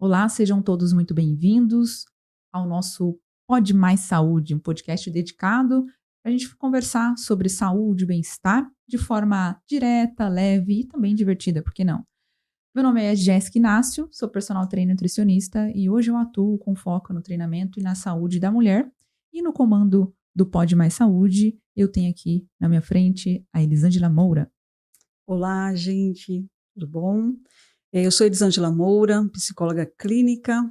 Olá, sejam todos muito bem-vindos ao nosso Pode Mais Saúde, um podcast dedicado para a gente conversar sobre saúde e bem-estar de forma direta, leve e também divertida, por que não? Meu nome é Jéssica Inácio, sou personal trainer e nutricionista e hoje eu atuo com foco no treinamento e na saúde da mulher. E no comando do Pode Mais Saúde, eu tenho aqui na minha frente a Elisângela Moura. Olá, gente, tudo bom? Eu sou Elisângela Moura, psicóloga clínica,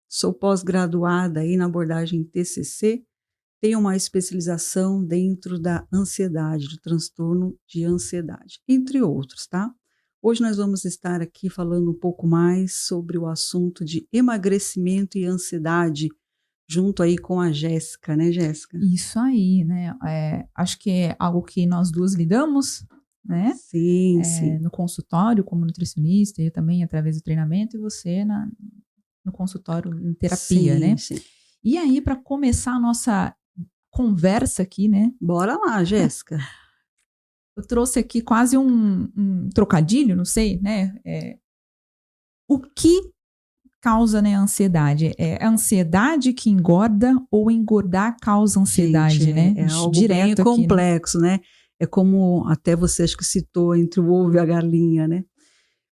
sou pós-graduada aí na abordagem TCC, tenho uma especialização dentro da ansiedade, do transtorno de ansiedade, entre outros, tá? Hoje nós vamos estar aqui falando um pouco mais sobre o assunto de emagrecimento e ansiedade, junto aí com a Jéssica, né, Jéssica? Isso aí, né? Acho que é algo que nós duas lidamos, né? Sim, sim. No consultório como nutricionista, eu também através do treinamento e você no consultório em terapia, Sim, né? sim. E aí, para começar a nossa conversa aqui, né? Bora lá, Jéssica. Eu trouxe aqui quase um trocadilho, não sei, né? O que causa, né, a ansiedade? É a ansiedade que engorda ou engordar causa ansiedade, Gente, né? é algo Direto bem aqui, complexo, né? É como até você acho que citou entre o ovo e a galinha, né?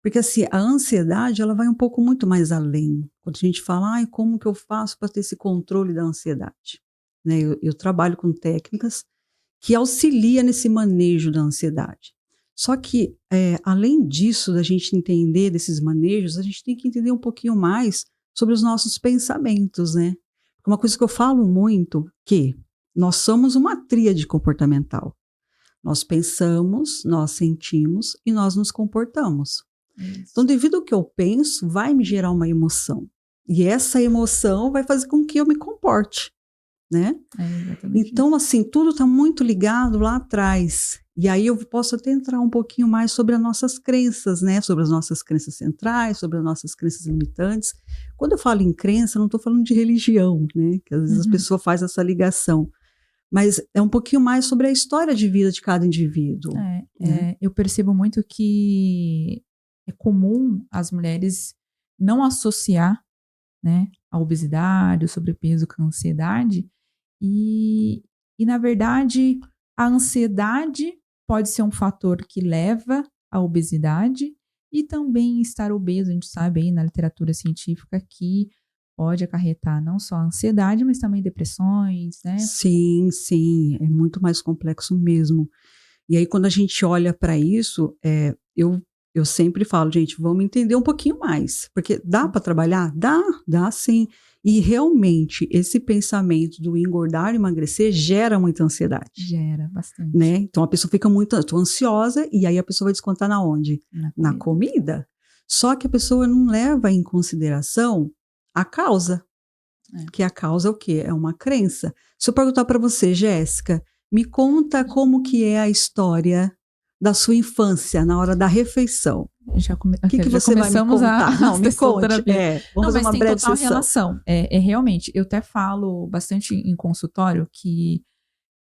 Porque assim, a ansiedade, ela vai um pouco muito mais além. Quando a gente fala, ai, como que eu faço para ter esse controle da ansiedade? Né? Eu trabalho com técnicas que auxiliam nesse manejo da ansiedade. Só que, além disso, da gente entender desses manejos, a gente tem que entender um pouquinho mais sobre os nossos pensamentos, né? Uma coisa que eu falo muito, que nós somos uma tríade comportamental. Nós pensamos, nós sentimos e nós nos comportamos. Isso. Então, devido ao que eu penso, vai me gerar uma emoção. E essa emoção vai fazer com que eu me comporte, né? Exatamente. Então, assim, tudo está muito ligado lá atrás. E aí eu posso até entrar um pouquinho mais sobre as nossas crenças, né? Sobre as nossas crenças centrais, sobre as nossas crenças limitantes. Quando eu falo em crença, não estou falando de religião, né? Que às vezes a pessoa faz essa ligação. Mas é um pouquinho mais sobre a história de vida de cada indivíduo. Eu percebo muito que é comum as mulheres não associar, né, a obesidade, o sobrepeso com a ansiedade. E na verdade, a ansiedade pode ser um fator que leva à obesidade e também estar obeso, a gente sabe aí na literatura científica que pode acarretar não só a ansiedade, mas também depressões, né? Sim, sim, é muito mais complexo mesmo. E aí quando a gente olha para isso, eu sempre falo, gente, vamos entender um pouquinho mais, porque dá para trabalhar? Dá sim. E realmente esse pensamento do engordar e emagrecer gera muita ansiedade. Gera bastante. Né? Então a pessoa fica tô ansiosa e aí a pessoa vai descontar na onde? Na comida. Só que a pessoa não leva em consideração a causa. Que a causa é o quê? É uma crença. Se eu perguntar para você, Jéssica, me conta como que é a história da sua infância na hora da refeição. O que você vai me contar? Não, me conte. Vamos fazer uma breve total sessão. Relação. Realmente, eu até falo bastante em consultório que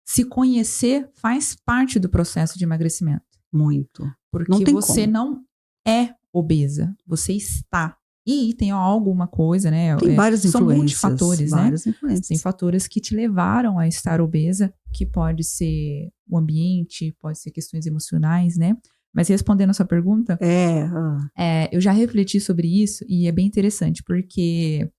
se conhecer faz parte do processo de emagrecimento. Muito. Porque não tem você como. não é obesa, você está. E tem alguma coisa, né? Tem várias são influências. Multifatores, várias né? Influências. Tem fatores que te levaram a estar obesa, que pode ser o ambiente, pode ser questões emocionais, né? Mas respondendo a sua pergunta, eu já refleti sobre isso e é bem interessante, porque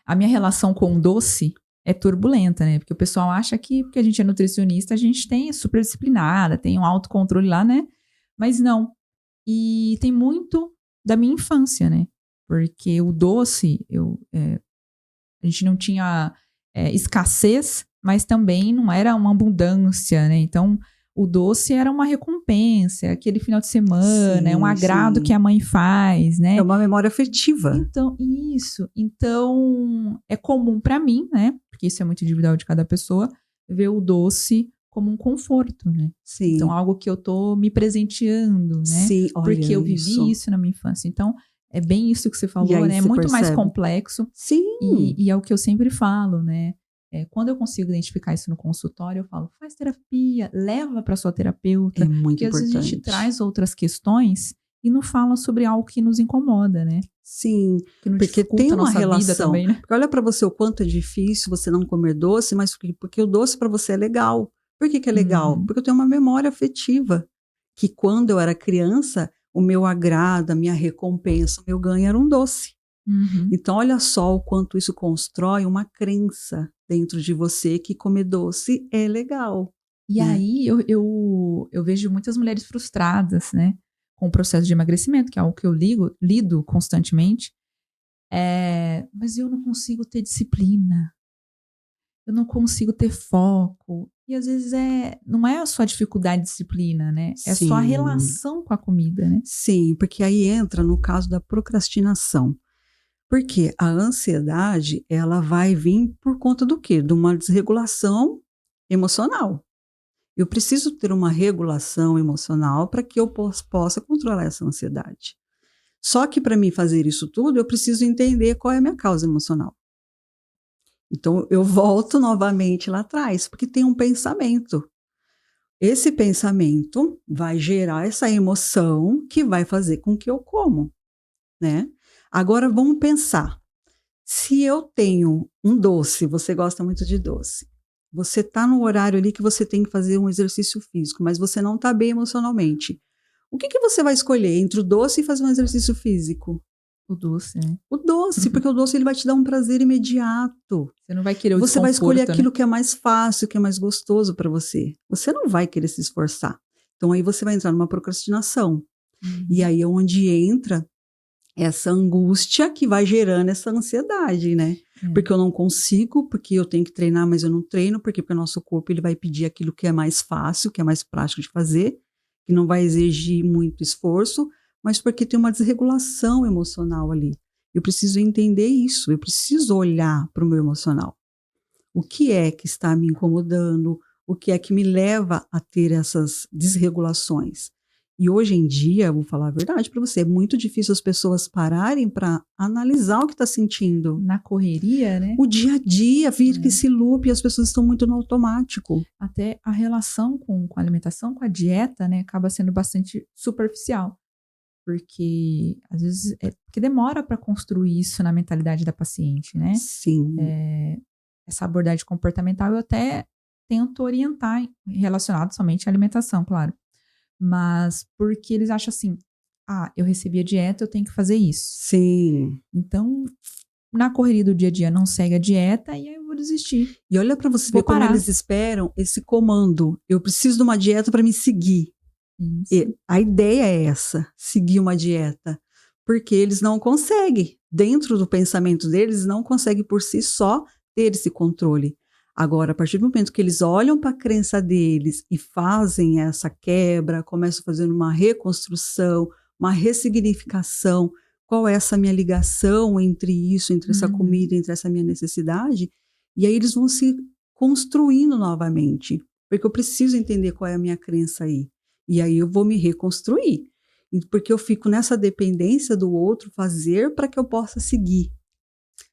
a minha relação com o doce é turbulenta, né? Porque o pessoal acha que porque a gente é nutricionista, a gente tem super disciplinada, tem um autocontrole lá, né? Mas não. E tem muito da minha infância, né? Porque o doce, a gente não tinha escassez, mas também não era uma abundância, né? Então, o doce era uma recompensa, aquele final de semana, é um agrado que a mãe faz, né? É uma memória afetiva. Então, isso. Então, é comum para mim, né? Porque isso é muito individual de cada pessoa, ver o doce como um conforto, né? Sim. Então, algo que eu tô me presenteando, né? Sim, olha porque eu vivi isso na minha infância. Então, é bem isso que você falou, né? É muito mais complexo. Sim. E é o que eu sempre falo, né? Quando eu consigo identificar isso no consultório, eu falo, faz terapia, leva para sua terapeuta. É muito porque importante. Às vezes a gente traz outras questões e não fala sobre algo que nos incomoda, né? Sim, porque tem uma relação. Também, né? Porque olha para você o quanto é difícil você não comer doce, mas porque o doce para você é legal. Por que é legal? Porque eu tenho uma memória afetiva, que quando eu era criança, o meu agrado, a minha recompensa, o meu ganho era um doce. Então, olha só o quanto isso constrói uma crença dentro de você que comer doce é legal. E aí, eu vejo muitas mulheres frustradas, né? Com o processo de emagrecimento, que é algo que eu lido constantemente. Mas eu não consigo ter disciplina. Eu não consigo ter foco. E às vezes não é só a dificuldade de disciplina, né? É só a relação com a comida, né? Sim, porque aí entra no caso da procrastinação. Porque a ansiedade, ela vai vir por conta do quê? De uma desregulação emocional. Eu preciso ter uma regulação emocional para que eu possa controlar essa ansiedade. Só que para mim fazer isso tudo, eu preciso entender qual é a minha causa emocional. Então, eu volto novamente lá atrás, porque tem um pensamento. Esse pensamento vai gerar essa emoção que vai fazer com que eu como, né? Agora, vamos pensar. Se eu tenho um doce, você gosta muito de doce, você está no horário ali que você tem que fazer um exercício físico, mas você não está bem emocionalmente. O que você vai escolher entre o doce e fazer um exercício físico? O doce, né? O doce, porque o doce ele vai te dar um prazer imediato. Você não vai querer o Você vai escolher aquilo, né? que é mais fácil, que é mais gostoso para você. Você não vai querer se esforçar. Então aí você vai entrar numa procrastinação. E aí é onde entra essa angústia que vai gerando essa ansiedade, né? Porque eu não consigo, porque eu tenho que treinar, mas eu não treino, porque o nosso corpo ele vai pedir aquilo que é mais fácil, que é mais prático de fazer, que não vai exigir muito esforço, mas porque tem uma desregulação emocional ali. Eu preciso entender isso, eu preciso olhar para o meu emocional. O que é que está me incomodando? O que é que me leva a ter essas desregulações? E hoje em dia, vou falar a verdade para você, é muito difícil as pessoas pararem para analisar o que está sentindo. Na correria, né? O dia a dia vira esse loop e as pessoas estão muito no automático. Até a relação com a alimentação, com a dieta, né, acaba sendo bastante superficial. Porque, às vezes, porque demora para construir isso na mentalidade da paciente, né? Sim. Essa abordagem comportamental eu até tento orientar relacionado somente à alimentação, claro. Mas porque eles acham assim, eu recebi a dieta, eu tenho que fazer isso. Sim. Então, na correria do dia a dia, não segue a dieta e aí eu vou desistir. E olha para você ver como eles esperam esse comando. Eu preciso de uma dieta para me seguir. A ideia é essa, seguir uma dieta. Porque eles não conseguem, dentro do pensamento deles, não conseguem por si só ter esse controle. Agora, a partir do momento que eles olham para a crença deles e fazem essa quebra, começam fazendo uma reconstrução, uma ressignificação, qual é essa minha ligação entre isso, entre essa comida, entre essa minha necessidade, e aí eles vão se construindo novamente, porque eu preciso entender qual é a minha crença aí, e aí eu vou me reconstruir, porque eu fico nessa dependência do outro fazer para que eu possa seguir,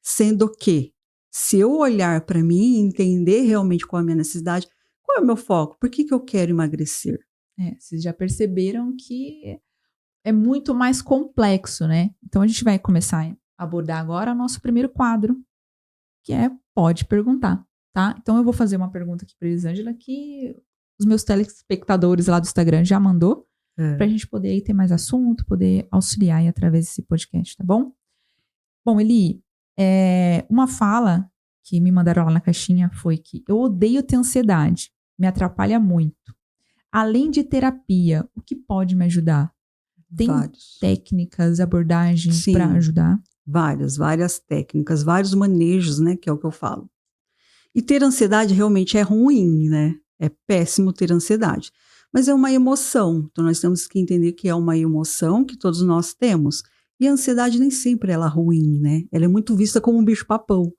sendo que se eu olhar para mim e entender realmente qual é a minha necessidade, qual é o meu foco? Por que eu quero emagrecer? Vocês já perceberam que é muito mais complexo, né? Então a gente vai começar a abordar agora o nosso primeiro quadro, que é Pode Perguntar, tá? Então eu vou fazer uma pergunta aqui para Elisângela que os meus telespectadores lá do Instagram já mandou, para a gente poder aí ter mais assunto, poder auxiliar aí através desse podcast, tá bom? Bom, Eli, uma fala que me mandaram lá na caixinha foi que eu odeio ter ansiedade, me atrapalha muito. Além de terapia, o que pode me ajudar? Tem técnicas, abordagens para ajudar? Várias técnicas, vários manejos, né, que é o que eu falo. E ter ansiedade realmente é ruim, né? É péssimo ter ansiedade. Mas é uma emoção, então nós temos que entender que é uma emoção que todos nós temos. E a ansiedade nem sempre ela é ruim, né? Ela é muito vista como um bicho-papão.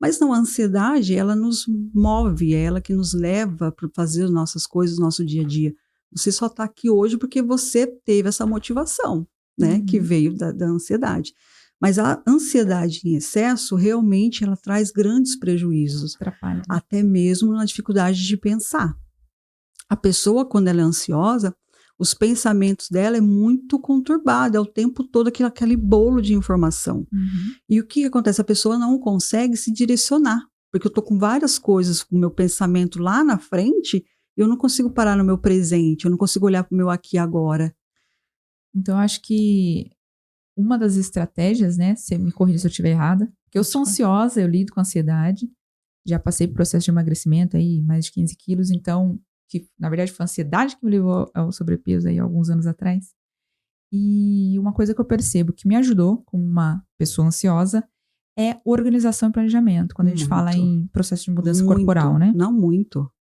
Mas não, a ansiedade, ela nos move, é ela que nos leva para fazer as nossas coisas no nosso dia a dia. Você só está aqui hoje porque você teve essa motivação, né? Que veio da ansiedade. Mas a ansiedade em excesso, realmente, ela traz grandes prejuízos. Atrapalha. Até mesmo na dificuldade de pensar. A pessoa, quando ela é ansiosa, Os pensamentos dela é muito conturbado, é o tempo todo aquele bolo de informação. E o que acontece? A pessoa não consegue se direcionar, porque eu estou com várias coisas, com o meu pensamento lá na frente, eu não consigo parar no meu presente, eu não consigo olhar para o meu aqui e agora. Então, eu acho que uma das estratégias, né, você me corrija se eu estiver errada, porque eu sou ansiosa, eu lido com ansiedade, já passei por processo de emagrecimento aí, mais de 15 quilos, então, que na verdade foi a ansiedade que me levou ao sobrepeso aí alguns anos atrás. E uma coisa que eu percebo que me ajudou como uma pessoa ansiosa é organização e planejamento, quando a gente fala em processo de mudança corporal, né? Não, muito.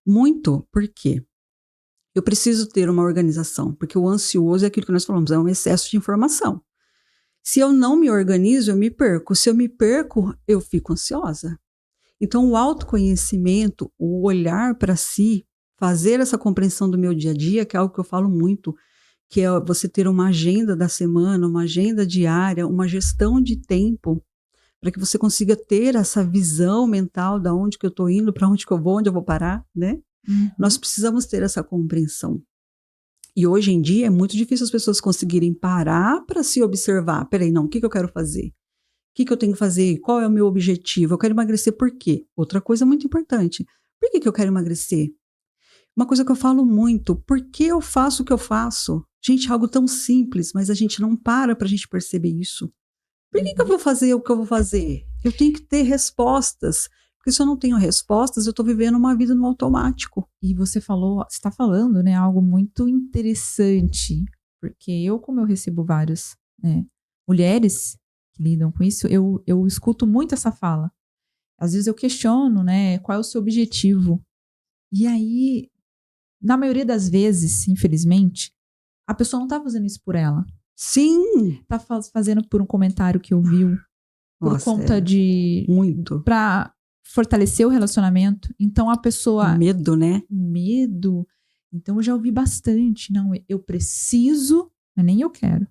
Muito, por quê? Eu preciso ter uma organização, porque o ansioso é aquilo que nós falamos, é um excesso de informação. Se eu não me organizo, eu me perco. Se eu me perco, eu fico ansiosa. Então, o autoconhecimento, o olhar para si, fazer essa compreensão do meu dia a dia, que é algo que eu falo muito, que é você ter uma agenda da semana, uma agenda diária, uma gestão de tempo, para que você consiga ter essa visão mental de onde que eu estou indo, para onde que eu vou, onde eu vou parar, né? Nós precisamos ter essa compreensão. E hoje em dia é muito difícil as pessoas conseguirem parar para se observar. Peraí, não, o que eu quero fazer? O que eu tenho que fazer? Qual é o meu objetivo? Eu quero emagrecer por quê? Outra coisa muito importante. Por que eu quero emagrecer? Uma coisa que eu falo muito, por que eu faço o que eu faço? Gente, é algo tão simples, mas a gente não para a gente perceber isso. Por que eu vou fazer o que eu vou fazer? Eu tenho que ter respostas. Porque se eu não tenho respostas, eu estou vivendo uma vida no automático. E você está falando, né, algo muito interessante, porque como eu recebo várias, né, mulheres que lidam com isso, eu escuto muito essa fala. Às vezes eu questiono, né, qual é o seu objetivo? E aí, na maioria das vezes, infelizmente, a pessoa não está fazendo isso por ela. Sim. Está fazendo por um comentário que ouviu, por conta de... Muito. Para fortalecer o relacionamento. Então a pessoa... Medo, né? Medo. Então eu já ouvi bastante. Não, eu preciso, mas nem eu quero.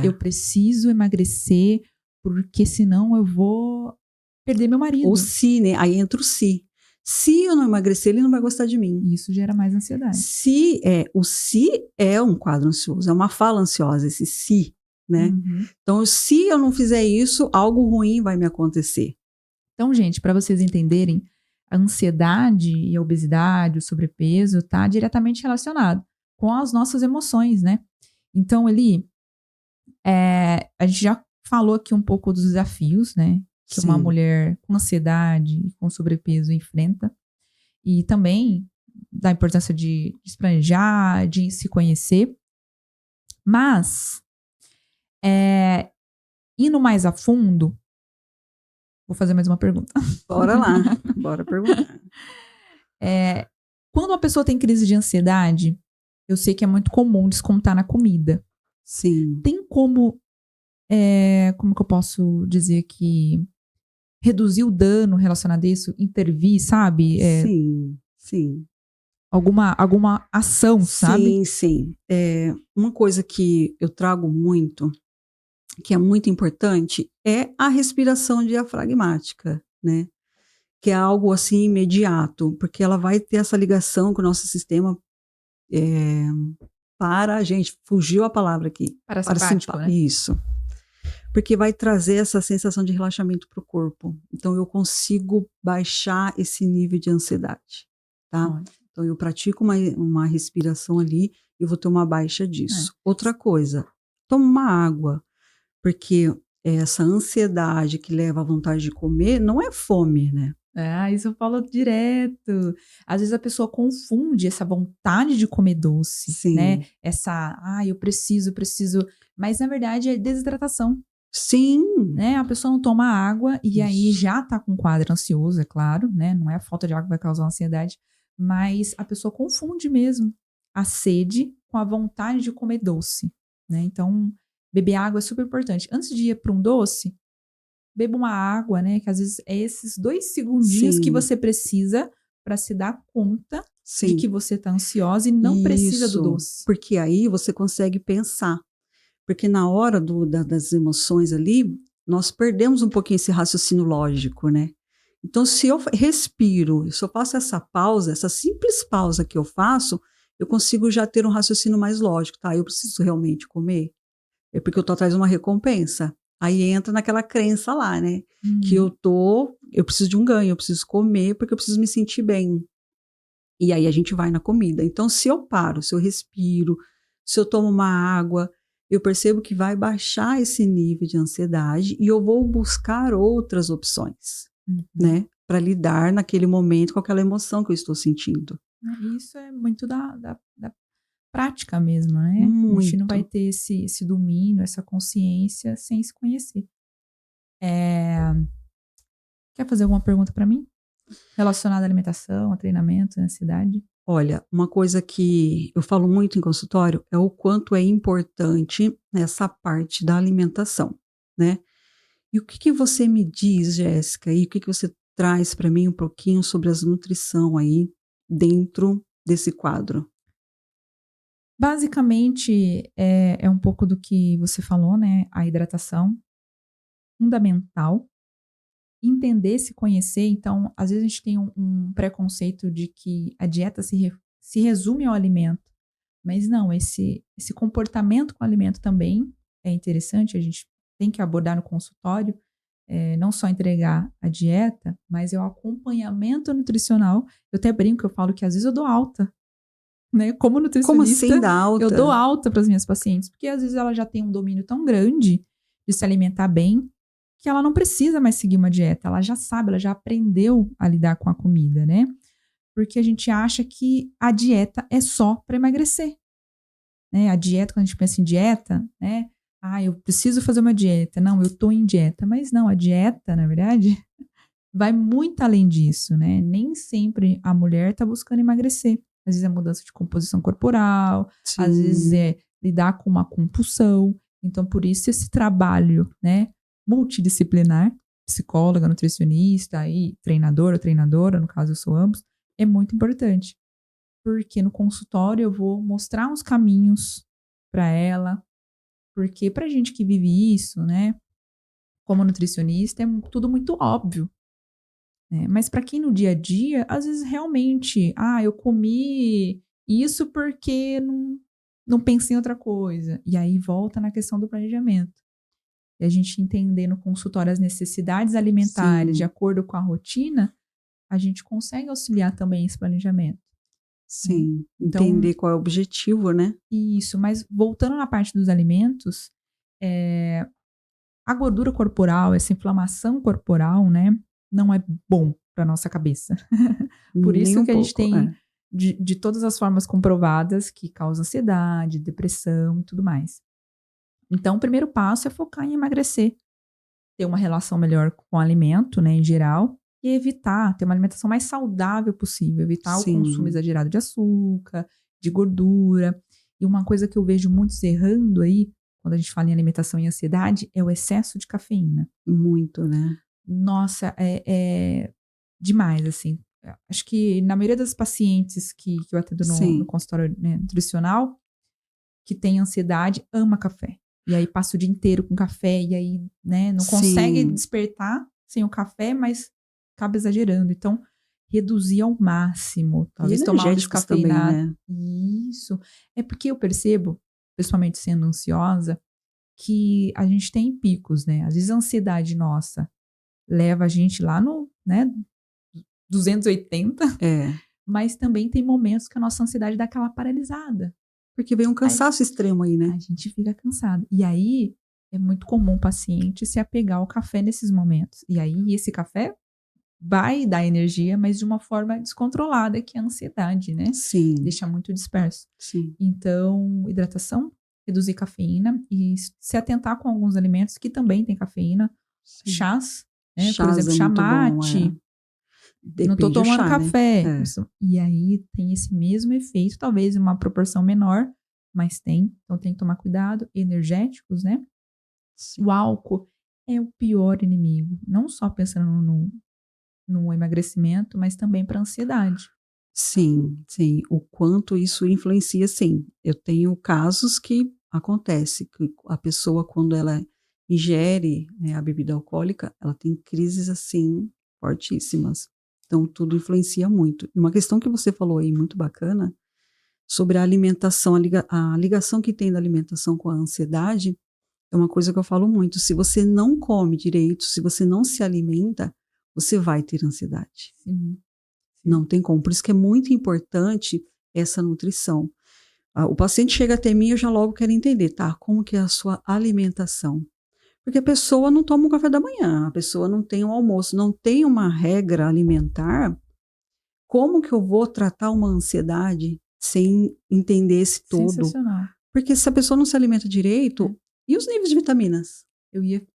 Eu preciso emagrecer, porque senão eu vou perder meu marido. Ou se, né? Aí entra o se. Se eu não emagrecer, ele não vai gostar de mim. Isso gera mais ansiedade. O se é um quadro ansioso, é uma fala ansiosa, esse se, né? Então, se eu não fizer isso, algo ruim vai me acontecer. Então, gente, para vocês entenderem, a ansiedade e a obesidade, o sobrepeso, tá diretamente relacionado com as nossas emoções, né? Então, Eli, a gente já falou aqui um pouco dos desafios, né? Que uma mulher com ansiedade e com sobrepeso enfrenta. E também da importância de se planejar, de se conhecer. Mas, indo mais a fundo, vou fazer mais uma pergunta. Bora lá, bora perguntar. Quando uma pessoa tem crise de ansiedade, eu sei que é muito comum descontar na comida. Sim. Tem como que eu posso dizer que reduzir o dano relacionado a isso, intervir, sabe? Sim. Alguma ação, sabe? Sim. Uma coisa que eu trago muito, que é muito importante, é a respiração diafragmática, né? Que é algo assim imediato, porque ela vai ter essa ligação com o nosso sistema para a gente, fugiu a palavra aqui. Parasimpático, né? Isso. Porque vai trazer essa sensação de relaxamento para o corpo. Então, eu consigo baixar esse nível de ansiedade, tá? Então, eu pratico uma respiração ali e vou ter uma baixa disso. Outra coisa, toma uma água, porque essa ansiedade que leva à vontade de comer não é fome, né? Isso eu falo direto. Às vezes a pessoa confunde essa vontade de comer doce, né? Eu preciso, mas na verdade é desidratação. Sim. Né? A pessoa não toma água e aí já tá com um quadro ansioso, é claro, né? Não é a falta de água que vai causar ansiedade, mas a pessoa confunde mesmo a sede com a vontade de comer doce, né? Então, beber água é super importante. Antes de ir para um doce, beba uma água, né? Que às vezes é esses 2 segundinhos que você precisa para se dar conta de que você tá ansiosa e não precisa do doce. Porque aí você consegue pensar. Porque na hora das emoções ali, nós perdemos um pouquinho esse raciocínio lógico, né? Então, se eu respiro, se eu faço essa pausa, essa simples pausa que eu faço, eu consigo já ter um raciocínio mais lógico, tá? Eu preciso realmente comer? É porque eu tô atrás de uma recompensa. Aí entra naquela crença lá, né? Que eu preciso de um ganho, eu preciso comer porque eu preciso me sentir bem. E aí a gente vai na comida. Então, se eu paro, se eu respiro, se eu tomo uma água, eu percebo que vai baixar esse nível de ansiedade e eu vou buscar outras opções, né? Para lidar naquele momento com aquela emoção que eu estou sentindo. Isso é muito da prática mesmo, né? Muito. A gente não vai ter esse domínio, essa consciência sem se conhecer. Quer fazer alguma pergunta para mim? Relacionada à alimentação, a treinamento, à ansiedade? Olha, uma coisa que eu falo muito em consultório é o quanto é importante essa parte da alimentação, né? E o que você me diz, Jéssica, e o que você traz para mim um pouquinho sobre as nutrição aí dentro desse quadro? Basicamente, é um pouco do que você falou, né? A hidratação, fundamental. Entender, se conhecer. Então, às vezes a gente tem um preconceito de que a dieta se resume ao alimento. Mas não, esse comportamento com o alimento também é interessante, a gente tem que abordar no consultório, não só entregar a dieta, mas é o acompanhamento nutricional. Eu até brinco, eu falo que às vezes eu dou alta, né? Como nutricionista, Como assim dá alta? eu dou alta para as minhas pacientes, porque às vezes ela já tem um domínio tão grande de se alimentar bem, que ela não precisa mais seguir uma dieta, ela já sabe, ela já aprendeu a lidar com a comida, né? Porque a gente acha que a dieta é só para emagrecer. Né? A dieta, quando a gente pensa em dieta, né? Eu preciso fazer uma dieta. Não, eu tô em dieta. Mas não, a dieta, na verdade, vai muito além disso, né? Nem sempre a mulher tá buscando emagrecer. Às vezes é mudança de composição corporal, às vezes é lidar com uma compulsão. Então, por isso, esse trabalho, né, multidisciplinar, psicóloga, nutricionista e treinador ou treinadora, no caso eu sou ambos, é muito importante. Porque no consultório eu vou mostrar uns caminhos para ela, porque pra gente que vive isso, né, como nutricionista, é tudo muito óbvio, né? Mas para quem no dia a dia, às vezes realmente, eu comi isso porque não pensei em outra coisa. E aí volta na questão do planejamento. E a gente entender no consultório as necessidades alimentares de acordo com a rotina, a gente consegue auxiliar também esse planejamento. Sim, então, entender qual é o objetivo, né? Isso, mas voltando na parte dos alimentos, a gordura corporal, essa inflamação corporal, né, não é bom para nossa cabeça. Por isso que a gente tem, de todas as formas comprovadas, que causa ansiedade, depressão e tudo mais. Então, o primeiro passo é focar em emagrecer, ter uma relação melhor com o alimento, né, em geral, e evitar, ter uma alimentação mais saudável possível, evitar o consumo exagerado de açúcar, de gordura. E uma coisa que eu vejo muitos errando aí, quando a gente fala em alimentação e ansiedade, é o excesso de cafeína. Muito, né? Nossa, é demais, assim. Acho que na maioria das pacientes que eu atendo no consultório, né, nutricional, que tem ansiedade, ama café. E aí passa o dia inteiro com café, e aí, né, não consegue despertar sem o café, mas acaba exagerando. Então, reduzir ao máximo. Talvez tomar um descafeinado. Também, né? Isso. É porque eu percebo, pessoalmente sendo ansiosa, que a gente tem picos, né? Às vezes a ansiedade nossa leva a gente lá no, né, 280. Mas também tem momentos que a nossa ansiedade dá aquela paralisada. Porque vem um cansaço extremo aí, né? A gente fica cansado. E aí, é muito comum o paciente se apegar ao café nesses momentos. E aí, esse café vai dar energia, mas de uma forma descontrolada, que é a ansiedade, né? Sim. Deixa muito disperso. Sim. Então, hidratação, reduzir cafeína e se atentar com alguns alimentos que também têm cafeína. Chás, né? Por exemplo, chá mate. Não tô tomando café. Né? E aí tem esse mesmo efeito, talvez em uma proporção menor, mas tem. Então tem que tomar cuidado. Energéticos, né? Sim. O álcool é o pior inimigo. Não só pensando no emagrecimento, mas também para ansiedade. Sim, sim. O quanto isso influencia, sim. Eu tenho casos que acontece que a pessoa, quando ela ingere, né, a bebida alcoólica, ela tem crises assim fortíssimas. Então tudo influencia muito. E uma questão que você falou aí muito bacana sobre a alimentação, a ligação que tem da alimentação com a ansiedade, é uma coisa que eu falo muito. Se você não come direito, se você não se alimenta, você vai ter ansiedade. Sim. Não tem como. Por isso que é muito importante essa nutrição. O paciente chega até mim e eu já logo quero entender, tá? Como que é a sua alimentação? Porque a pessoa não toma um café da manhã, a pessoa não tem um almoço, não tem uma regra alimentar. Como que eu vou tratar uma ansiedade sem entender esse todo? Sensacional. Porque se a pessoa não se alimenta direito, e os níveis de vitaminas?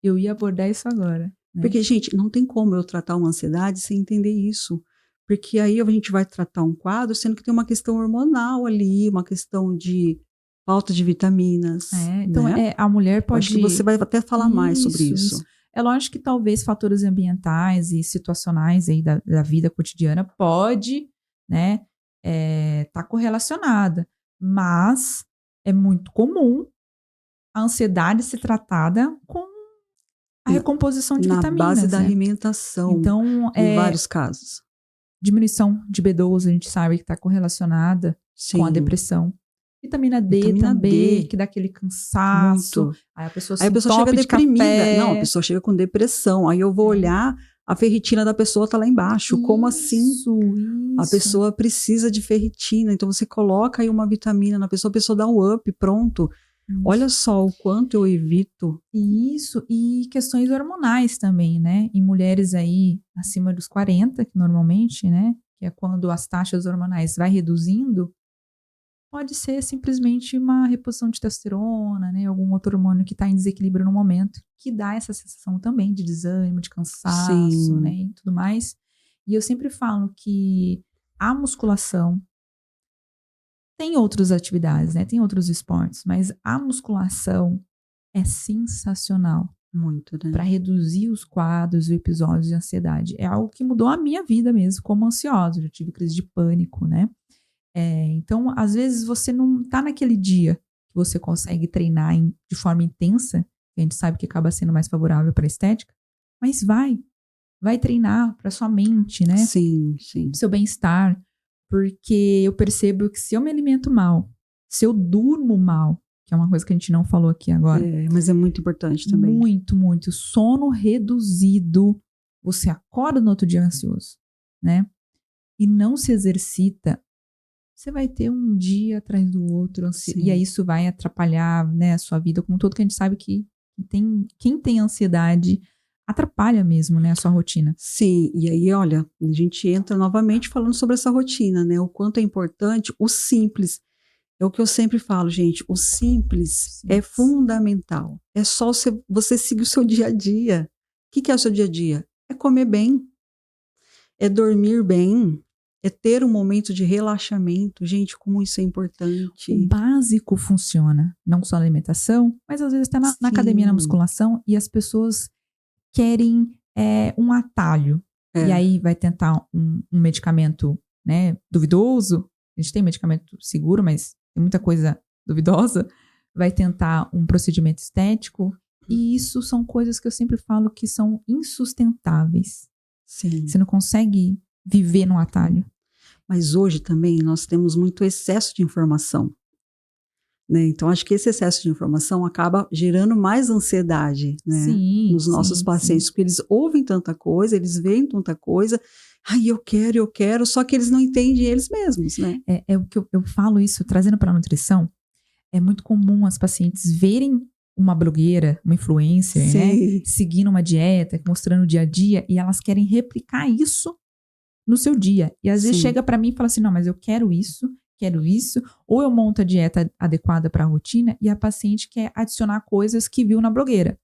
Eu ia abordar isso agora. Né? Porque, gente, não tem como eu tratar uma ansiedade sem entender isso. Porque aí a gente vai tratar um quadro, sendo que tem uma questão hormonal ali, uma questão de falta de vitaminas. Então, né? a mulher pode... Acho que você vai até falar mais sobre isso. É lógico que talvez fatores ambientais e situacionais aí da vida cotidiana pode, né, tá correlacionada. Mas é muito comum a ansiedade ser tratada com a recomposição de vitaminas. Na base da alimentação, então, em vários casos. Diminuição de B12, a gente sabe que está correlacionada com a depressão. Vitamina D também, que dá aquele cansaço. Muito. Aí a pessoa chega deprimida. Não, a pessoa chega com depressão. Aí eu vou olhar, a ferritina da pessoa está lá embaixo. Isso, como assim? A pessoa precisa de ferritina. Então você coloca aí uma vitamina na pessoa, a pessoa dá um up, pronto. Olha só o quanto eu evito. Isso, e questões hormonais também, né? Em mulheres aí acima dos 40, que normalmente, né? Que é quando as taxas hormonais vai reduzindo, pode ser simplesmente uma reposição de testosterona, né? Algum outro hormônio que está em desequilíbrio no momento, que dá essa sensação também de desânimo, de cansaço, né? E tudo mais. E eu sempre falo que a musculação tem outras atividades, né? Tem outros esportes, mas a musculação é sensacional. Muito, né? Para reduzir os quadros e episódios de ansiedade. É algo que mudou a minha vida mesmo, como ansiosa. Eu já tive crise de pânico, né? Então, às vezes, você não tá naquele dia que você consegue treinar de forma intensa, que a gente sabe que acaba sendo mais favorável para a estética, mas vai treinar para sua mente, né? Sim, sim. Seu bem-estar. Porque eu percebo que se eu me alimento mal, se eu durmo mal, que é uma coisa que a gente não falou aqui agora. Mas é muito importante também. Muito, muito. Sono reduzido, você acorda no outro dia ansioso, né? E não se exercita, você vai ter um dia atrás do outro, e aí isso vai atrapalhar, né, a sua vida, como todo que a gente sabe que quem tem ansiedade atrapalha mesmo, né, a sua rotina. Sim, e aí, olha, a gente entra novamente falando sobre essa rotina, né, o quanto é importante o simples. É o que eu sempre falo, gente, o simples é fundamental. É só você seguir o seu dia a dia. O que é o seu dia a dia? É comer bem, é dormir bem, é ter um momento de relaxamento. Gente, como isso é importante. O básico funciona, não só na alimentação, mas às vezes até na academia, na musculação, e as pessoas querem um atalho. E aí vai tentar um medicamento, né, duvidoso. A gente tem medicamento seguro, mas tem muita coisa duvidosa. Vai tentar um procedimento estético. E isso são coisas que eu sempre falo que são insustentáveis. Sim. Você não consegue viver no atalho. Mas hoje também nós temos muito excesso de informação. Né? Então, acho que esse excesso de informação acaba gerando mais ansiedade, né? Nos nossos pacientes, porque eles ouvem tanta coisa, eles veem tanta coisa, eu quero, só que eles não entendem eles mesmos, né? É o que eu falo isso, trazendo para a nutrição, é muito comum as pacientes verem uma blogueira, uma influencer, né, seguindo uma dieta, mostrando o dia a dia, e elas querem replicar isso no seu dia. E às vezes chega para mim e fala assim, não, mas eu quero isso, ou eu monto a dieta adequada para a rotina e a paciente quer adicionar coisas que viu na blogueira.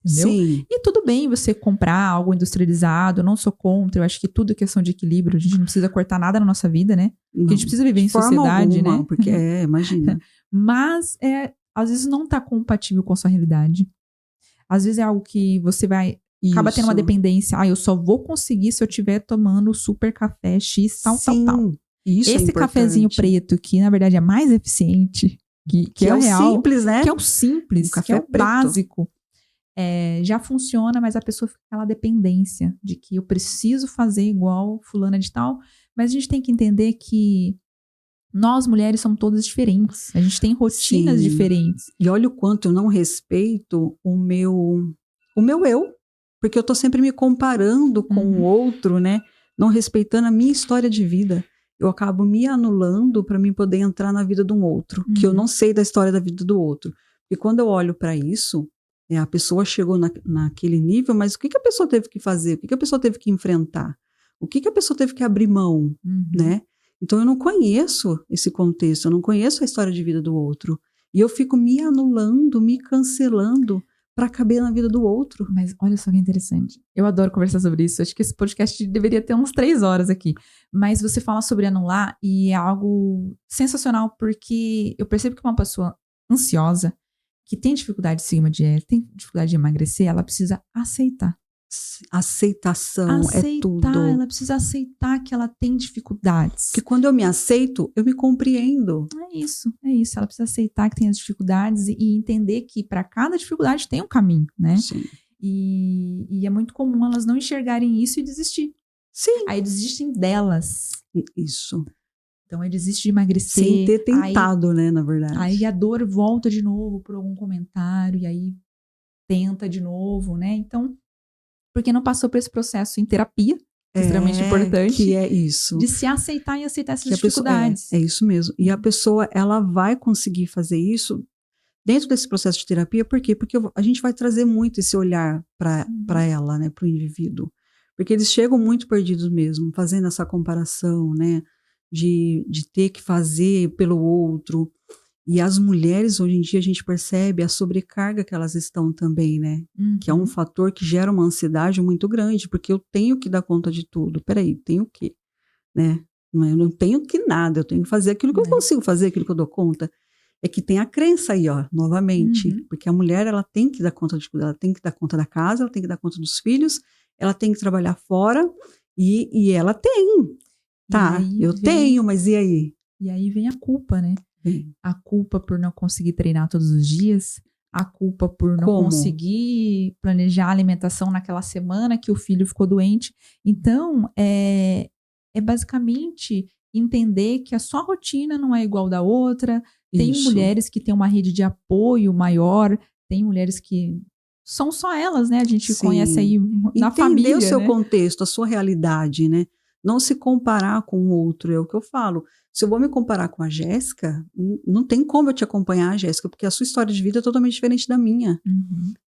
Entendeu? Sim. E tudo bem você comprar algo industrializado, eu não sou contra, eu acho que tudo é questão de equilíbrio, a gente não precisa cortar nada na nossa vida, né? Porque a gente precisa viver em sociedade, alguma, né? Porque imagina. Mas às vezes não está compatível com a sua realidade. Às vezes é algo que você acaba tendo uma dependência, eu só vou conseguir se eu estiver tomando super café X, tal. Isso esse cafezinho preto, que na verdade é mais eficiente, que é o real, simples, né? que é o simples, que é o básico, já funciona, mas a pessoa fica com aquela dependência de que eu preciso fazer igual fulana de tal. Mas a gente tem que entender que Nós, mulheres, somos todas diferentes. A gente tem rotinas diferentes. E olha o quanto eu não respeito o meu eu. Porque eu tô sempre me comparando com o outro, né? Não respeitando a minha história de vida. Eu acabo me anulando para mim poder entrar na vida de um outro. Que eu não sei da história da vida do outro. E quando eu olho para isso, a pessoa chegou naquele nível, mas o que a pessoa teve que fazer? O que a pessoa teve que enfrentar? O que a pessoa teve que abrir mão, né? Então eu não conheço esse contexto, eu não conheço a história de vida do outro. E eu fico me anulando, me cancelando para caber na vida do outro. Mas olha só que interessante. Eu adoro conversar sobre isso. Acho que esse podcast deveria ter uns 3 horas aqui. Mas você fala sobre anular e é algo sensacional, porque eu percebo que uma pessoa ansiosa, que tem dificuldade de seguir uma dieta, tem dificuldade de emagrecer, ela precisa aceitar. Aceitação é tudo. Ela precisa aceitar que ela tem dificuldades. Porque quando eu me aceito, eu me compreendo. É isso. Ela precisa aceitar que tem as dificuldades e entender que para cada dificuldade tem um caminho, né? Sim. E é muito comum elas não enxergarem isso e desistir. Sim. Aí desistem delas. Isso. Então aí desiste de emagrecer. Sem ter tentado, né, na verdade. Aí a dor volta de novo por algum comentário e aí tenta de novo, né? Então, porque não passou por esse processo em terapia, extremamente importante. Que é isso. De se aceitar e aceitar essas dificuldades. É isso mesmo. E a pessoa, ela vai conseguir fazer isso dentro desse processo de terapia, por quê? Porque a gente vai trazer muito esse olhar para ela, né, para o indivíduo. Porque eles chegam muito perdidos mesmo, fazendo essa comparação, né, de ter que fazer pelo outro. E as mulheres, hoje em dia, a gente percebe a sobrecarga que elas estão também, né? Que é um fator que gera uma ansiedade muito grande, porque eu tenho que dar conta de tudo. Peraí, tenho o quê? Né? Eu não tenho que nada, eu tenho que fazer aquilo que eu consigo fazer, aquilo que eu dou conta. É que tem a crença aí, ó, novamente. Porque a mulher, ela tem que dar conta de tudo. Ela tem que dar conta da casa, ela tem que dar conta dos filhos, ela tem que trabalhar fora, e ela tem. Tá, eu tenho, mas e aí? E aí vem a culpa, né? A culpa por não conseguir treinar todos os dias, a culpa por não conseguir planejar a alimentação naquela semana que o filho ficou doente. Então, é basicamente entender que a sua rotina não é igual da outra. Tem mulheres que têm uma rede de apoio maior, tem mulheres que são só elas, né? A gente conhece aí na família. Entender o seu contexto, a sua realidade, né? Não se comparar com o outro, é o que eu falo. Se eu vou me comparar com a Jéssica, não tem como eu te acompanhar, Jéssica, porque a sua história de vida é totalmente diferente da minha.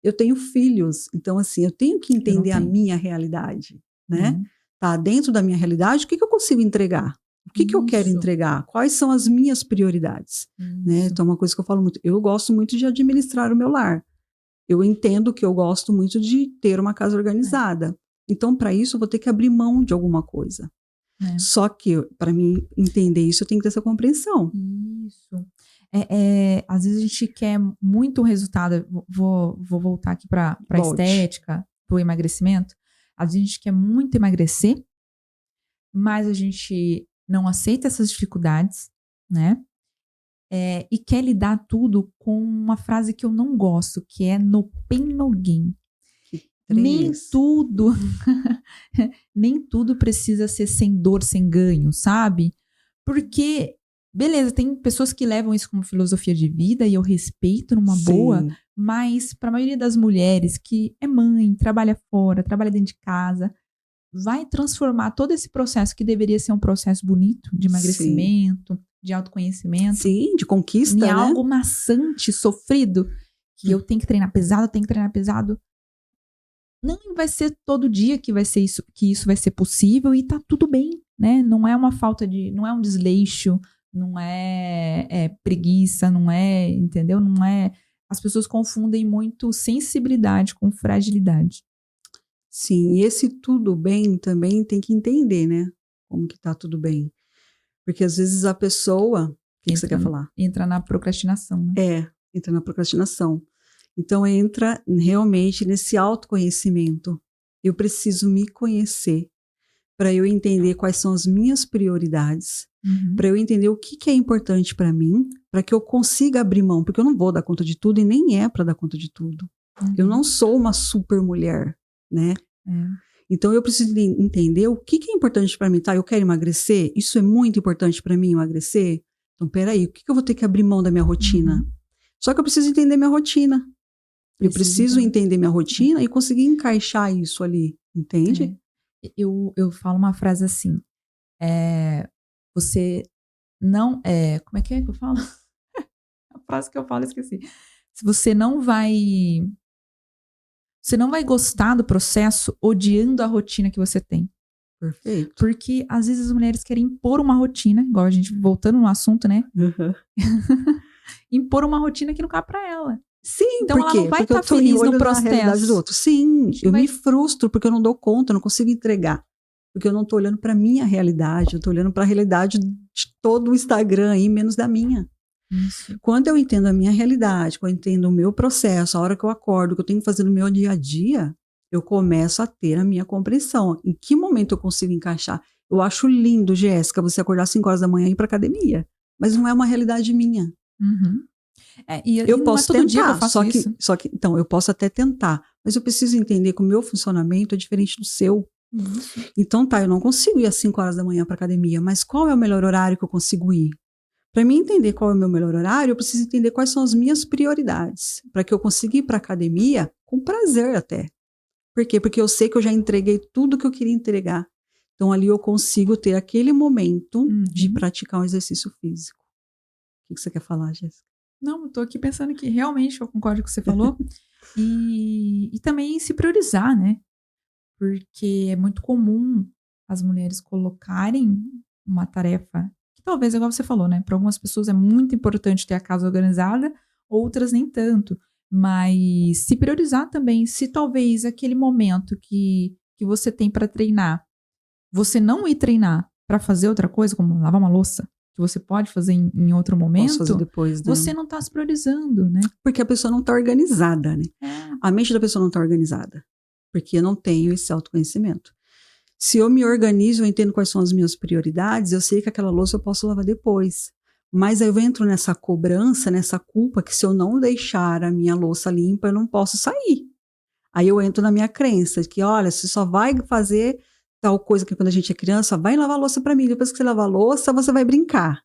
Eu tenho filhos, então assim, eu tenho que entender a minha realidade, né? Tá dentro da minha realidade, o que eu consigo entregar? O que eu quero entregar? Quais são as minhas prioridades? Né? Então, uma coisa que eu falo muito, eu gosto muito de administrar o meu lar. Eu entendo que eu gosto muito de ter uma casa organizada. Então, para isso, eu vou ter que abrir mão de alguma coisa. Só que, para mim entender isso, eu tenho que ter essa compreensão. Isso. Às vezes a gente quer muito resultado. Vou voltar aqui para a estética, para o emagrecimento. Às vezes a gente quer muito emagrecer, mas a gente não aceita essas dificuldades, né? E quer lidar tudo com uma frase que eu não gosto, que é no pain, no gain. Nem tudo precisa ser sem dor, sem ganho, sabe? Porque, beleza, tem pessoas que levam isso como filosofia de vida e eu respeito numa boa, mas para a maioria das mulheres que é mãe, trabalha fora, trabalha dentro de casa, vai transformar todo esse processo que deveria ser um processo bonito de emagrecimento, de autoconhecimento, de conquista, em algo maçante, sofrido, que eu tenho que treinar pesado. Não vai ser todo dia que isso vai ser possível e tá tudo bem, né? Não é uma falta de, não é um desleixo, não é preguiça, não é, entendeu? Não é. As pessoas confundem muito sensibilidade com fragilidade. Sim, e esse tudo bem também tem que entender, né? Como que tá tudo bem. Porque às vezes a pessoa, o que você quer falar? Entra na procrastinação, né? Entra na procrastinação. Então, entra realmente nesse autoconhecimento. Eu preciso me conhecer para eu entender quais são as minhas prioridades, para eu entender o que é importante para mim, para que eu consiga abrir mão, porque eu não vou dar conta de tudo e nem é para dar conta de tudo. Eu não sou uma super mulher, né? Então, eu preciso entender o que é importante para mim. Tá, eu quero emagrecer? Isso é muito importante para mim, emagrecer? Então, peraí, o que eu vou ter que abrir mão da minha rotina? Só que eu preciso entender minha rotina. Eu preciso entender minha rotina e conseguir encaixar isso ali, entende? Eu falo uma frase assim, você não... como é que eu falo? A frase que eu falo, eu esqueci. Você não vai gostar do processo odiando a rotina que você tem. Perfeito. Porque, às vezes, as mulheres querem impor uma rotina, igual a gente, voltando no assunto, né? Impor uma rotina que não cabe pra ela. Sim, então ela não vai estar feliz no processo. Do outro. Sim, eu me frustro porque eu não dou conta, eu não consigo entregar. Porque eu não tô olhando pra minha realidade, eu tô olhando pra realidade de todo o Instagram aí, menos da minha. Isso. Quando eu entendo a minha realidade, quando eu entendo o meu processo, a hora que eu acordo, o que eu tenho que fazer no meu dia a dia, eu começo a ter a minha compreensão. Em que momento eu consigo encaixar? Eu acho lindo, Jéssica, você acordar às 5 horas da manhã e ir pra academia. Mas não é uma realidade minha. Eu posso tentar, dia que eu faço isso. Só que, então, eu posso até tentar, mas eu preciso entender que o meu funcionamento é diferente do seu. Então, eu não consigo ir às 5 horas da manhã para academia, mas qual é o melhor horário que eu consigo ir? Para mim entender qual é o meu melhor horário, eu preciso entender quais são as minhas prioridades, para que eu consiga ir para academia com prazer até. Por quê? Porque eu sei que eu já entreguei tudo que eu queria entregar. Então, ali eu consigo ter aquele momento de praticar um exercício físico. O que você quer falar, Jéssica? Não, eu tô aqui pensando que realmente eu concordo com o que você falou. e também se priorizar, né? Porque é muito comum as mulheres colocarem uma tarefa, que talvez, igual você falou, né? Para algumas pessoas é muito importante ter a casa organizada, outras nem tanto. Mas se priorizar também, se talvez aquele momento que você tem para treinar, você não ir treinar para fazer outra coisa, como lavar uma louça, que você pode fazer em outro momento, posso fazer depois, né? Você não está se priorizando, né? Porque a pessoa não está organizada, né? A mente da pessoa não está organizada. Porque eu não tenho esse autoconhecimento. Se eu me organizo, eu entendo quais são as minhas prioridades, eu sei que aquela louça eu posso lavar depois. Mas aí eu entro nessa cobrança, nessa culpa, que se eu não deixar a minha louça limpa, eu não posso sair. Aí eu entro na minha crença, que olha, você só vai fazer tal coisa que quando a gente é criança, vai lavar a louça para mim, depois que você lavar a louça, você vai brincar.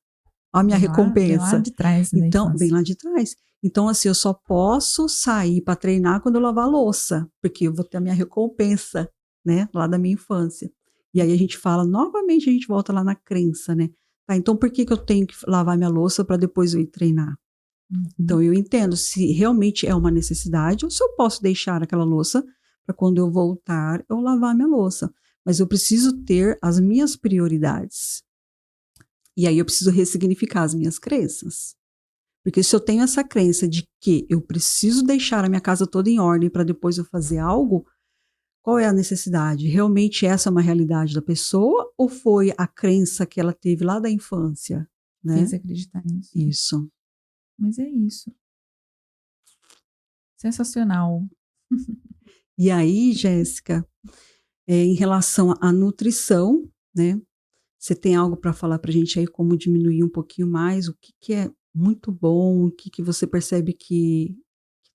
A minha recompensa. Bem lá de trás, né? Então, bem lá de trás. Então, assim, eu só posso sair para treinar quando eu lavar a louça, porque eu vou ter a minha recompensa, né, lá da minha infância. E aí a gente fala, novamente, a gente volta lá na crença, né? Tá, então, por que eu tenho que lavar minha louça para depois eu ir treinar? Então, eu entendo se realmente é uma necessidade ou se eu posso deixar aquela louça para quando eu voltar, eu lavar minha louça. Mas eu preciso ter as minhas prioridades. E aí eu preciso ressignificar as minhas crenças. Porque se eu tenho essa crença de que eu preciso deixar a minha casa toda em ordem para depois eu fazer algo, qual é a necessidade? Realmente essa é uma realidade da pessoa ou foi a crença que ela teve lá da infância? Né? Fez acreditar nisso. Isso. Mas é isso. Sensacional. E aí, Jéssica, em relação à nutrição, né? Você tem algo para falar para a gente aí, como diminuir um pouquinho mais? O que é muito bom? O que você percebe que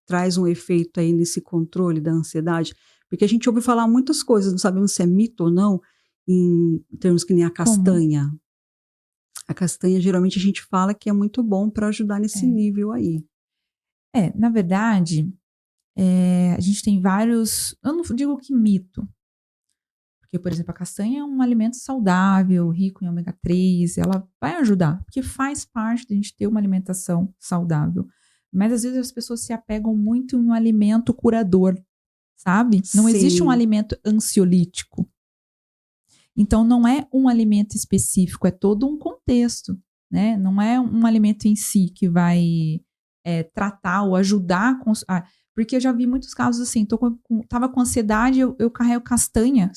traz um efeito aí nesse controle da ansiedade? Porque a gente ouve falar muitas coisas, não sabemos se é mito ou não, em termos que nem a castanha. Como? A castanha, geralmente, a gente fala que é muito bom para ajudar nesse nível aí. Na verdade, a gente tem vários... Eu não digo que mito. Porque, por exemplo, a castanha é um alimento saudável, rico em ômega 3, ela vai ajudar, porque faz parte de a gente ter uma alimentação saudável. Mas, às vezes, as pessoas se apegam muito em um alimento curador, sabe? Não existe um alimento ansiolítico. Então, não é um alimento específico, é todo um contexto, né? Não é um alimento em si que vai tratar ou ajudar com... Porque eu já vi muitos casos assim, tava com ansiedade, eu carrego castanha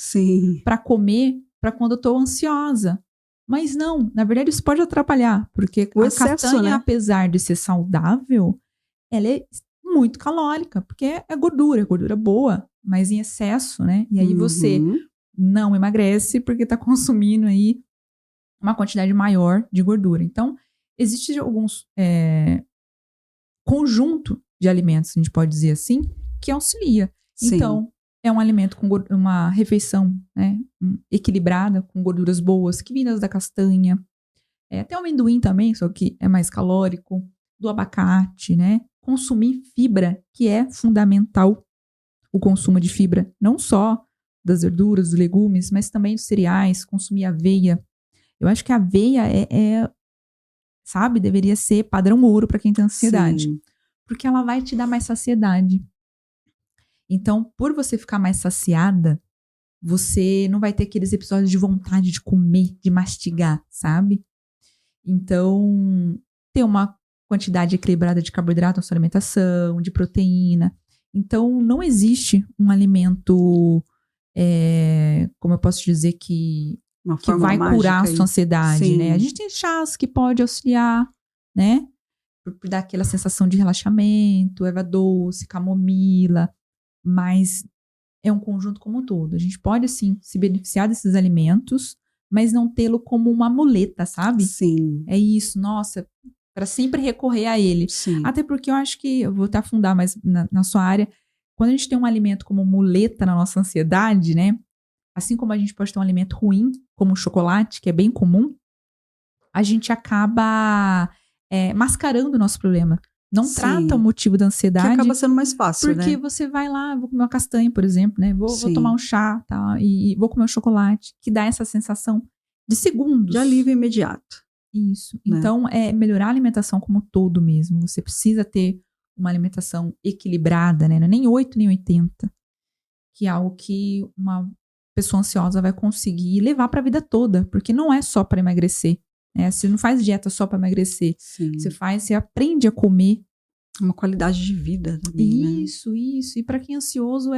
para comer, para quando eu tô ansiosa. Mas não, na verdade isso pode atrapalhar, porque a castanha, né? Apesar de ser saudável, ela é muito calórica, porque é gordura boa, mas em excesso, né? E aí você não emagrece porque tá consumindo aí uma quantidade maior de gordura. Então, existe alguns conjunto de alimentos, a gente pode dizer assim, que auxilia. Sim. Então, é um alimento com uma refeição, né, equilibrada, com gorduras boas, que vindas da castanha, Até o amendoim também, só que é mais calórico, do abacate, né? Consumir fibra, que é fundamental, o consumo de fibra, não só das verduras, dos legumes, mas também dos cereais, consumir aveia. Eu acho que a aveia sabe, deveria ser padrão ouro para quem tem ansiedade. Sim. Porque ela vai te dar mais saciedade. Então, por você ficar mais saciada, você não vai ter aqueles episódios de vontade de comer, de mastigar, sabe? Então, ter uma quantidade equilibrada de carboidrato na sua alimentação, de proteína. Então, não existe um alimento, como eu posso dizer, que vai curar a sua ansiedade, né? A gente tem chás que pode auxiliar, né? Por dar aquela sensação de relaxamento, erva doce, camomila, mas é um conjunto como um todo. A gente pode, sim, se beneficiar desses alimentos, mas não tê-lo como uma muleta, sabe? Sim. É isso, nossa, para sempre recorrer a ele. Sim. Até porque eu acho que, eu vou até afundar mais na sua área, quando a gente tem um alimento como muleta na nossa ansiedade, né? Assim como a gente pode ter um alimento ruim, como o chocolate, que é bem comum, a gente acaba mascarando o nosso problema. Não Sim. trata o motivo da ansiedade. Que acaba sendo mais fácil, porque você vai lá, vou comer uma castanha, por exemplo, né? Vou tomar um chá, tá? E vou comer um chocolate, que dá essa sensação de segundos. De alívio imediato. Isso. Né? Então, é melhorar a alimentação como um todo mesmo. Você precisa ter uma alimentação equilibrada, né? Não é nem 8, nem 80. Que é algo que uma pessoa ansiosa vai conseguir levar para a vida toda. Porque não é só para emagrecer. Né? Você não faz dieta só para emagrecer. Sim. Você aprende a comer. Uma qualidade de vida também, Isso. E para quem é ansioso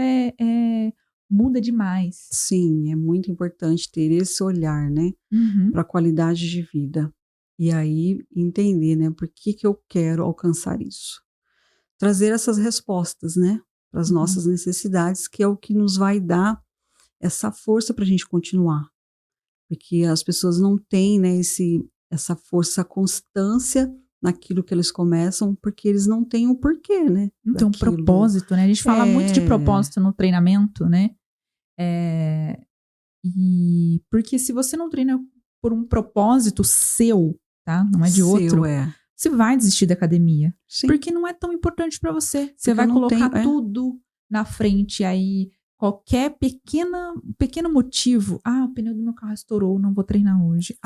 muda demais. Sim, é muito importante ter esse olhar, né? Uhum. Para a qualidade de vida. E aí entender, né? Por que eu quero alcançar isso? Trazer essas respostas, né? Para as nossas necessidades, que é o que nos vai dar essa força para a gente continuar. Porque as pessoas não têm, né, essa força, constância naquilo que eles começam, porque eles não têm o porquê, né? Não tem um propósito, né? A gente fala muito de propósito no treinamento, né? E porque se você não treina por um propósito seu, tá? Não é de outro. Você vai desistir da academia. Sim. Porque não é tão importante para você. Você vai colocar tudo na frente, aí qualquer pequeno motivo. O pneu do meu carro estourou, não vou treinar hoje.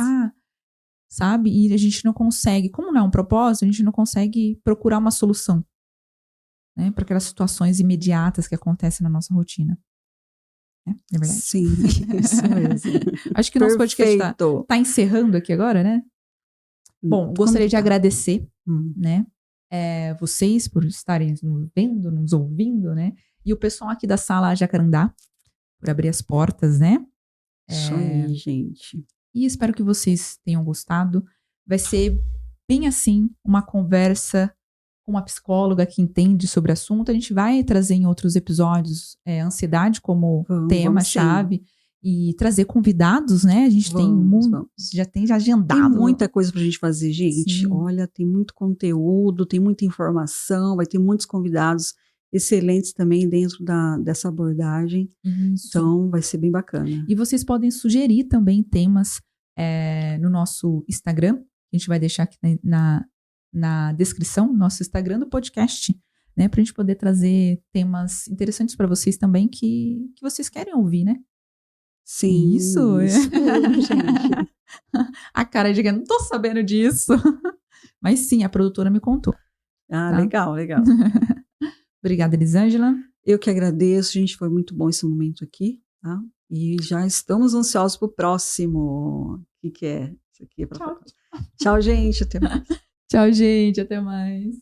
Sabe? E a gente não consegue, como não é um propósito, a gente não consegue procurar uma solução, né? Para aquelas situações imediatas que acontecem na nossa rotina. É verdade? Sim, isso mesmo. Acho que o nosso podcast tá encerrando aqui agora, né? Bom, gostaria de agradecer, né? Vocês por estarem nos vendo, nos ouvindo, né? E o pessoal aqui da Sala Jacarandá por abrir as portas, né? Isso aí, gente. E espero que vocês tenham gostado. Vai ser bem assim, uma conversa com uma psicóloga que entende sobre o assunto. A gente vai trazer em outros episódios ansiedade como tema-chave. E trazer convidados, né? A gente já tem agendado. Tem muita coisa pra gente fazer, gente. Sim. Olha, tem muito conteúdo, tem muita informação, vai ter muitos convidados excelentes também dentro dessa abordagem. Isso. Então, vai ser bem bacana. E vocês podem sugerir também temas no nosso Instagram. A gente vai deixar aqui na descrição, nosso Instagram do podcast, né? Pra gente poder trazer temas interessantes para vocês também que vocês querem ouvir, né? Sim, isso mesmo, gente. A cara de que eu não tô sabendo disso. Mas sim, a produtora me contou. Tá? Legal. Obrigada, Elisângela. Eu que agradeço, gente, foi muito bom esse momento aqui, tá? E já estamos ansiosos pro próximo. O que é? Isso aqui é pra... Tchau, gente, até mais. Tchau, gente, até mais.